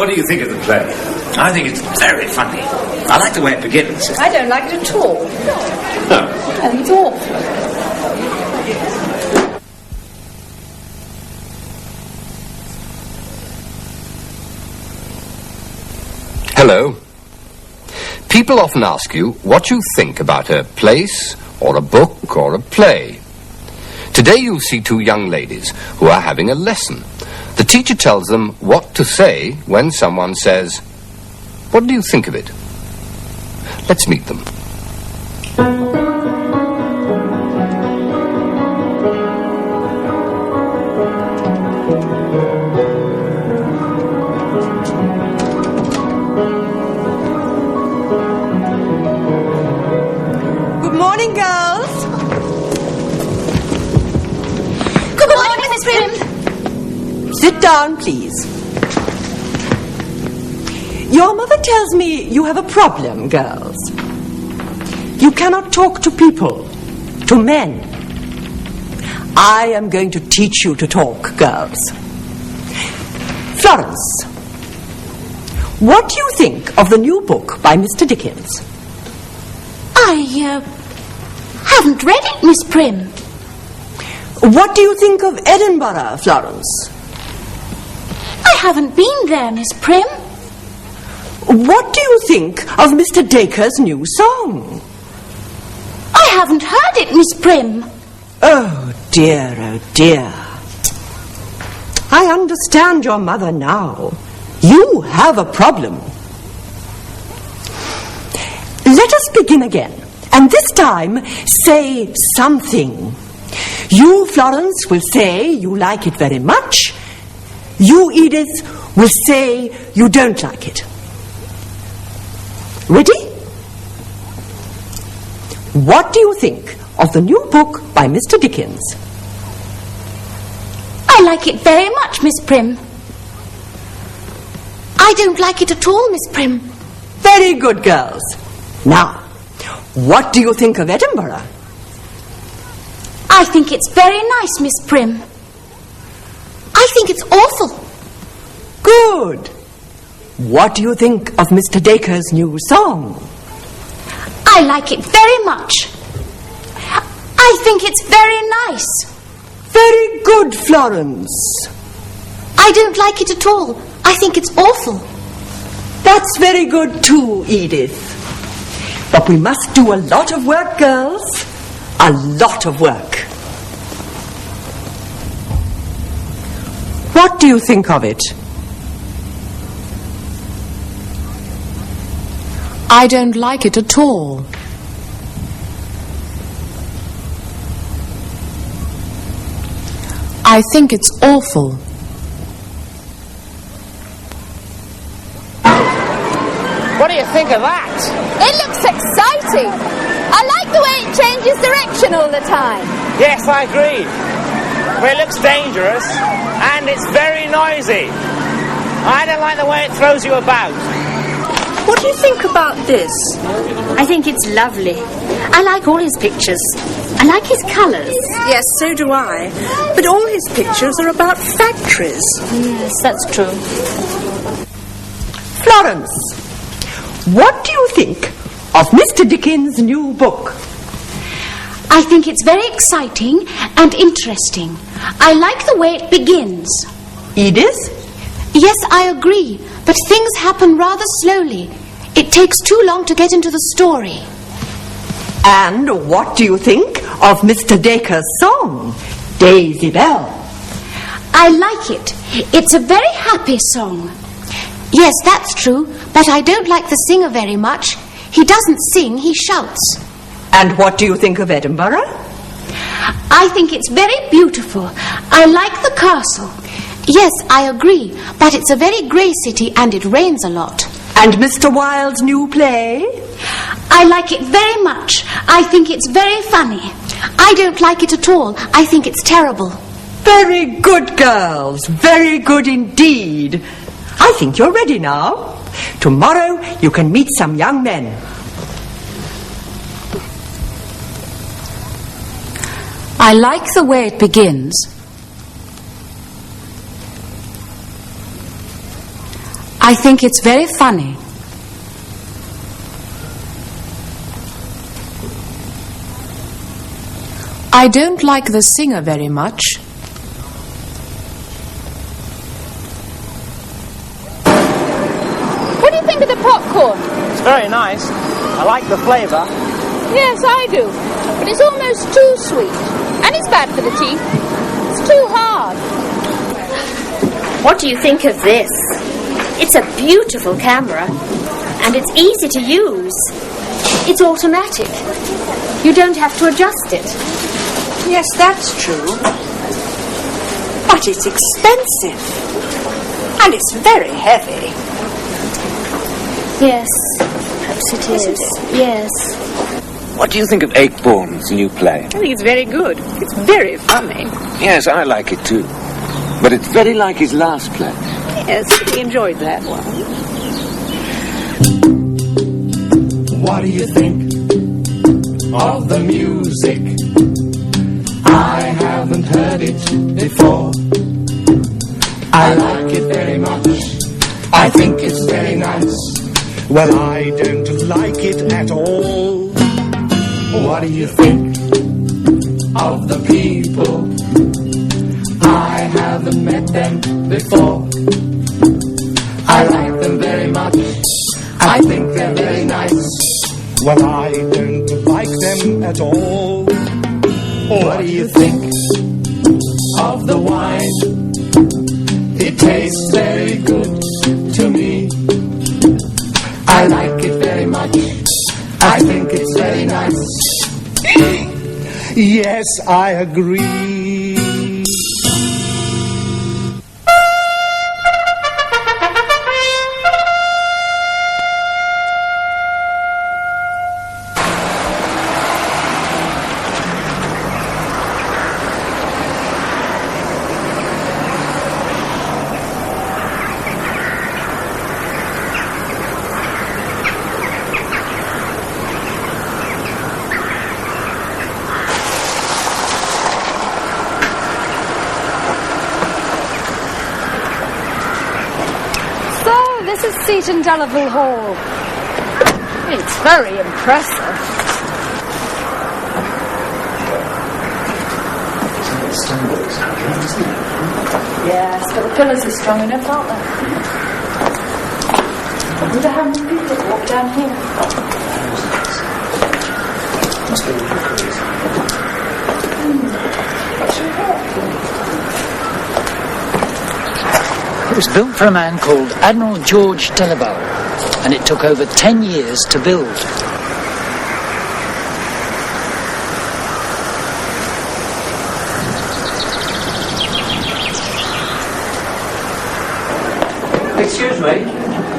what do you think of the play? I think it's very funny. I like the way it begins. I don't like it at all. No. I think it's awful. Hello. People often ask you what you think about a place, or a book, or a play. Today you'll see two young ladies who are having a lesson. The teacher tells them what to say when someone says, "What do you think of it?" Let's meet them. Good morning, girls. Good morning, Miss Prim. Sit down, please. Your mother tells me you have a problem, girls. You cannot talk to people, to men. I am going to teach you to talk, girls. Florence, what do you think of the new book by Mr. Dickens? I haven't read it, Miss Prim. What do you think of Edinburgh, Florence? I haven't been there, Miss Prim. What do you think of Mr. Dacre's new song? I haven't heard it, Miss Prim. Oh dear, oh dear. I understand your mother now. You have a problem. Let us begin again, and this time say something. You, Florence, will say you like it very much. You, Edith, will say you don't like it. Ready? What do you think of the new book by Mr. Dickens? I like it very much, Miss Prim. I don't like it at all, Miss Prim. Very good, girls. Now, what do you think of Edinburgh? I think it's very nice, Miss Prim. I think it's awful. Good. What do you think of Mr. Dacre's new song? I like it very much. I think it's very nice. Very good, Florence. I don't like it at all. I think it's awful. That's very good too, Edith. But we must do a lot of work, girls. A lot of work. What do you think of it? I don't like it at all. I think it's awful. What do you think of that? It looks exciting. I like the way it changes direction all the time. Yes, I agree. But it looks dangerous and it's very noisy. I don't like the way it throws you about. What do you think about this? I think it's lovely. I like all his pictures. I like his colours. Yes, so do I. But all his pictures are about factories. Yes, that's true. Florence, what do you think of Mr. Dickens' new book? I think it's very exciting and interesting. I like the way it begins. Edith? Yes, I agree, but things happen rather slowly. It takes too long to get into the story. And what do you think of Mr. Dacre's song, Daisy Bell? I like it. It's a very happy song. Yes, that's true, but I don't like the singer very much. He doesn't sing, he shouts. And what do you think of Edinburgh? I think it's very beautiful. I like the castle. Yes, I agree, but it's a very grey city and it rains a lot. And Mr. Wilde's new play? I like it very much. I think it's very funny. I don't like it at all. I think it's terrible. Very good, girls. Very good indeed. I think you're ready now. Tomorrow you can meet some young men. I like the way it begins. I think it's very funny. I don't like the singer very much. What do you think of the popcorn? It's very nice. I like the flavour. Yes, I do. But it's almost too sweet. And it's bad for the teeth. It's too hard. What do you think of this? It's a beautiful camera. And it's easy to use. It's automatic. You don't have to adjust it. Yes, that's true. But it's expensive. And it's very heavy. Yes, perhaps it is. Yes. What do you think of Akeborn's new play? I think it's very good. It's very funny. Yes, I like it too. But it's very like his last play. Yes, we enjoyed that one. What do you think of the music? I haven't heard it before. I like it very much. I think it's very nice. Well, I don't like it at all. What do you think of the people? I haven't met them before. I like them very much. I think they're very nice. Well, I don't like them at all. What do you think of the wine? It tastes very good to me. I like it very much. I think it's very nice. Yes, I agree. Delville Hall. It's very impressive. Yes, but the pillars are strong enough, aren't they? I wonder how many people have walked down here. Must be It was built for a man called Admiral George Delville, and it took over 10 years to build. Excuse me,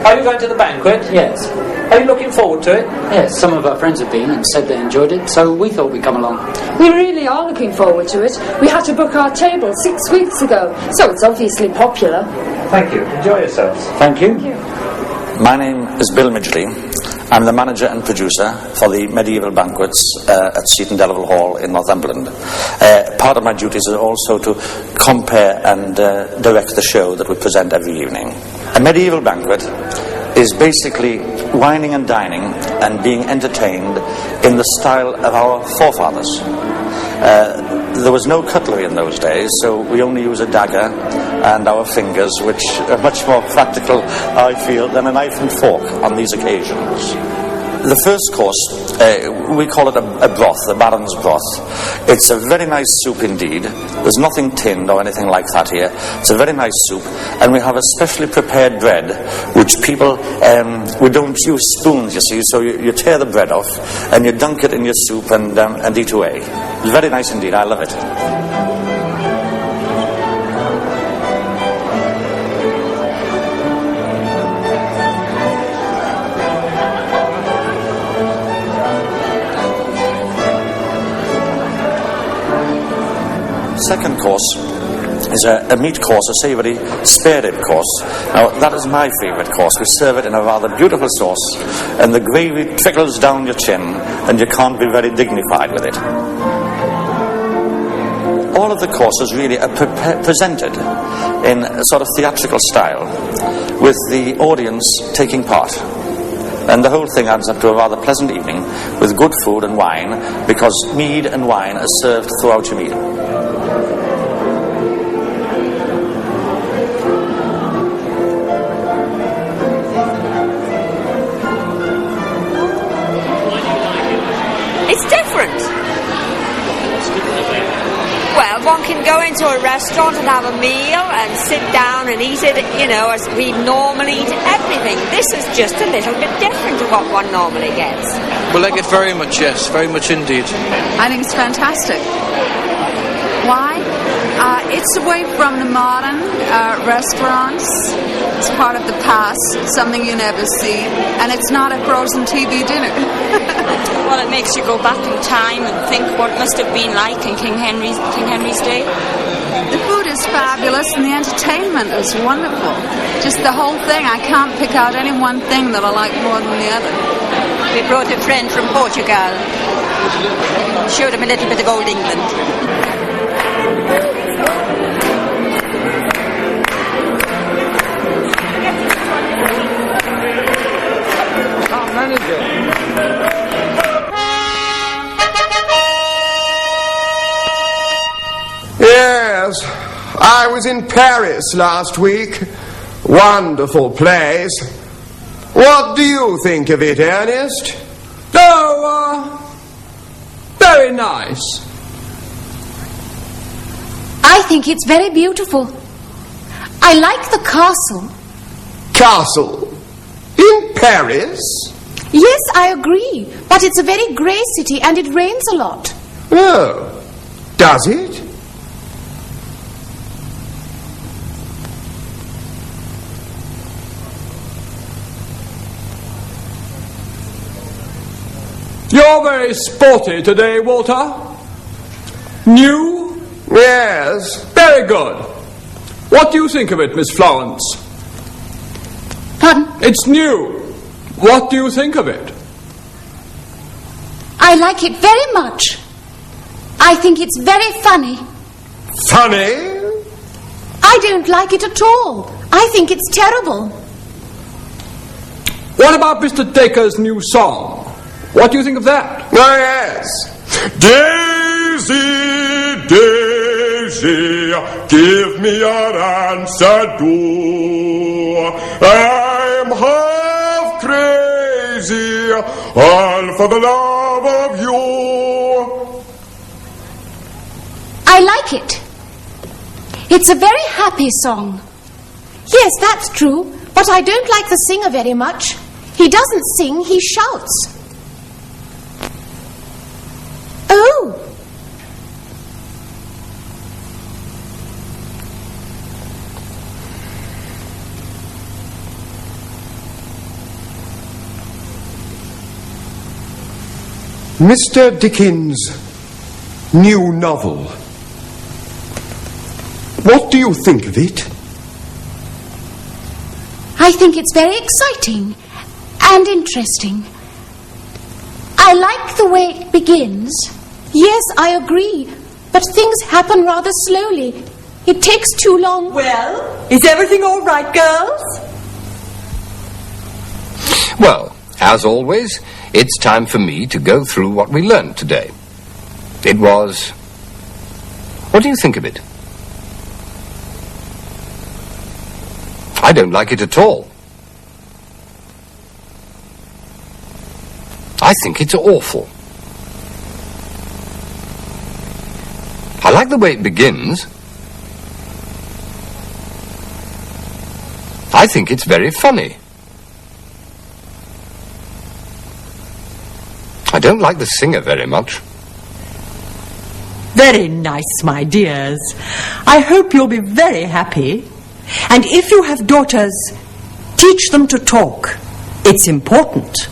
are you going to the banquet? Yes. Are you looking forward to it? Yes, some of our friends have been and said they enjoyed it, so we thought we'd come along. We really are looking forward to it. We had to book our table 6 weeks ago, so it's obviously popular. Thank you. Enjoy yourselves. Thank you. Thank you. My name is Bill Midgley. I'm the manager and producer for the medieval banquets at Seton Delville Hall in Northumberland. Part of my duties is also to compare and direct the show that we present every evening. A medieval banquet is basically wining and dining and being entertained in the style of our forefathers. There was no cutlery in those days, so we only use a dagger and our fingers, which are much more practical, I feel, than a knife and fork on these occasions. The first course, we call it a broth, the Baron's broth. It's a very nice soup indeed. There's nothing tinned or anything like that here. It's a very nice soup, and we have a specially prepared bread, which people, we don't use spoons, you see, so you tear the bread off, and you dunk it in your soup and eat away. It's very nice indeed, I love it. Second course is a meat course, a savoury spare rib course. Now, that is my favourite course. We serve it in a rather beautiful sauce, and the gravy trickles down your chin, and you can't be very dignified with it. all of the courses really are presented in a sort of theatrical style, with the audience taking part. And the whole thing adds up to a rather pleasant evening with good food and wine, because mead and wine are served throughout your meal. It's different. Well, one can go into a restaurant and have a meal and sit down and eat it, you know, as we normally eat everything. This is just a little bit different to what one normally gets. Well, I like it very much, yes, very much indeed. I think it's fantastic. Why? It's away from the modern restaurants. It's part of the past, something you never see, and it's not a frozen TV dinner. Well, it makes you go back in time and think what it must have been like in King Henry's day. The food is fabulous and the entertainment is wonderful. Just the whole thing. I can't pick out any one thing that I like more than the other. We brought a friend from Portugal. Showed him a little bit of old England. Yes, I was in Paris last week. Wonderful place. What do you think of it, Ernest? Oh, very nice. I think it's very beautiful. I like the castle. Castle? In Paris? Yes, I agree. But it's a very grey city and it rains a lot. Oh, does it? You're very sporty today, Walter. New? Yes. Very good. What do you think of it, Miss Florence? Pardon? It's new. What do you think of it? I like it very much. I think it's very funny. Funny? I don't like it at all. I think it's terrible. What about Mr. Dacre's new song? What do you think of that? Oh, yes. Daisy, Daisy, give me your answer, do. I'm half crazy, all for the love of you. I like it. It's a very happy song. Yes, that's true, but I don't like the singer very much. He doesn't sing, he shouts. Oh! Mr. Dickens' new novel. What do you think of it? I think it's very exciting and interesting. I like the way it begins. Yes, I agree. But things happen rather slowly. It takes too long. Well, is everything all right, girls? Well, as always, it's time for me to go through what we learned today. It was... What do you think of it? I don't like it at all. I think it's awful. I like the way it begins. I think it's very funny. I don't like the singer very much. Very nice, my dears. I hope you'll be very happy. And if you have daughters, teach them to talk. It's important.